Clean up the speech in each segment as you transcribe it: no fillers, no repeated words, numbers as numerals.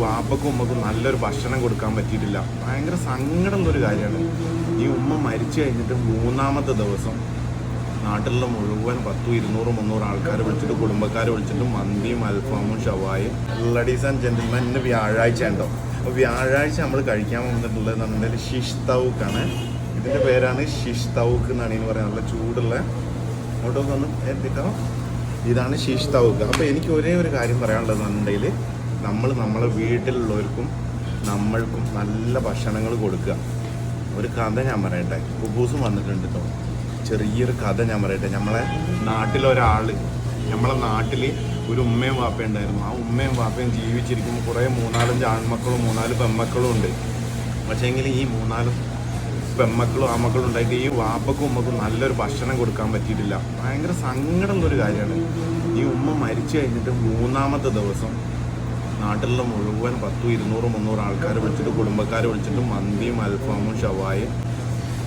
വാപ്പക്കും ഉമ്മക്കും നല്ലൊരു ഭക്ഷണം കൊടുക്കാൻ പറ്റിയിട്ടില്ല. ഭയങ്കര സങ്കടമുള്ളൊരു കാര്യമാണ്. ഈ ഉമ്മ മരിച്ചു കഴിഞ്ഞിട്ട് 3-ാമത്തെ ദിവസം നാട്ടിലുള്ള മുഴുവൻ 100, 200, 300 ആൾക്കാർ വിളിച്ചിട്ട്, കുടുംബക്കാർ വിളിച്ചിട്ട് മന്തിയും അൽഫാമും ഷവായും. ലേഡീസ് ആൻഡ് ജെന്റിൽമാൻ, ഇന്ന് വ്യാഴാഴ്ച ഉണ്ടോ? അപ്പോൾ വ്യാഴാഴ്ച നമ്മൾ കഴിക്കാൻ വന്നിട്ടുള്ളത് നമ്മുടെ ഷിഷ് തൗക്കാണ്. ഇതിൻ്റെ പേരാണ് ഷിഷ് തൗക്ക് എന്നാണ് ഇതിന് പറയുന്നത്. നല്ല ചൂടുള്ള അങ്ങോട്ടൊക്കെ ഒന്ന് എത്തിക്കാം. ഇതാണ് ഷിഷ് തൗക്ക്. അപ്പോൾ എനിക്ക് ഒരേ ഒരു കാര്യം പറയാനുള്ളത് എന്നുണ്ടെങ്കിൽ, നമ്മളെ വീട്ടിലുള്ളവർക്കും നമ്മൾക്കും നല്ല ഭക്ഷണങ്ങൾ കൊടുക്കുക. ഒരു കഥ ഞാൻ പറയട്ടെ. കുബൂസും വന്നിട്ടുണ്ട് കേട്ടോ. ചെറിയൊരു കഥ ഞാൻ പറയട്ടെ. നമ്മളെ നാട്ടിൽ ഒരു ഉമ്മയും വാപ്പയും ഉണ്ടായിരുന്നു. ആ ഉമ്മയും വാപ്പയും ജീവിച്ചിരിക്കുമ്പോൾ കുറേ 3-4 ആൺമക്കളും 3-4 പെൺമക്കളും ഉണ്ട്. പക്ഷേങ്കിൽ ഈ 3-4 പെൺമക്കളും ആൺമക്കളും ഉണ്ടായിട്ട് ഈ വാപ്പക്കും ഉമ്മക്കും നല്ലൊരു ഭക്ഷണം കൊടുക്കാൻ പറ്റിയിട്ടില്ല. ഭയങ്കര സങ്കടമുള്ളൊരു കാര്യമാണ്. ഈ ഉമ്മ മരിച്ചു കഴിഞ്ഞിട്ട് 3-ാമത്തെ ദിവസം നാട്ടിലുള്ള മുഴുവൻ 100, 200, 300 ആൾക്കാർ വിളിച്ചിട്ട്, കുടുംബക്കാർ വിളിച്ചിട്ട് മന്തിയും അൽഫാമും ഷവായും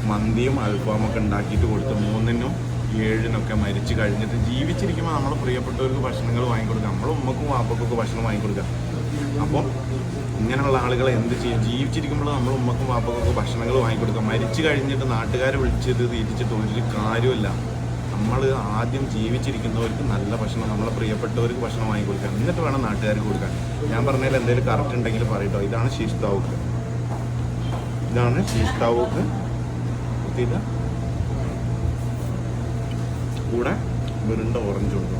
മന്തിയും അൽഫാമൊക്കെ ഉണ്ടാക്കിയിട്ട് കൊടുത്തു. 3-നും 7-നൊക്കെ മരിച്ചു കഴിഞ്ഞിട്ട് ജീവിച്ചിരിക്കുമ്പോൾ നമ്മളെ പ്രിയപ്പെട്ടവർക്ക് ഭക്ഷണങ്ങൾ വാങ്ങിക്കൊടുക്കുക. നമ്മളെ ഉമ്മക്കും വാപ്പക്കൊക്കെ ഭക്ഷണം വാങ്ങിക്കൊടുക്കുക. അപ്പോൾ ഇങ്ങനെയുള്ള ആളുകളെ എന്ത് ചെയ്യും? ജീവിച്ചിരിക്കുമ്പോൾ നമ്മൾ ഉമ്മക്കും വാപ്പക്കൊക്കെ ഭക്ഷണങ്ങൾ വാങ്ങിക്കൊടുക്കുക. മരിച്ചു കഴിഞ്ഞിട്ട് നാട്ടുകാർ വിളിച്ചത് തിരിച്ചിട്ട് ഒരു കാര്യമില്ല. നമ്മൾ ആദ്യം ജീവിച്ചിരിക്കുന്നവർക്ക് നല്ല ഭക്ഷണം, നമ്മളെ പ്രിയപ്പെട്ടവർക്ക് ഭക്ഷണം വാങ്ങിക്കൊടുക്കുക. എന്നിട്ട് വേണം നാട്ടുകാർക്ക് കൊടുക്കാൻ. ഞാൻ പറഞ്ഞതിൽ എന്തെങ്കിലും കറക്റ്റ് ഉണ്ടെങ്കിൽ പറയട്ടോ. ഇതാണ് ഷിഷ് തൗക്ക്. ഇതാണ് ഷിഷ് തൗക്ക്. കൂടെ വെറുണ്ട ഓറഞ്ച് ഉണ്ട്.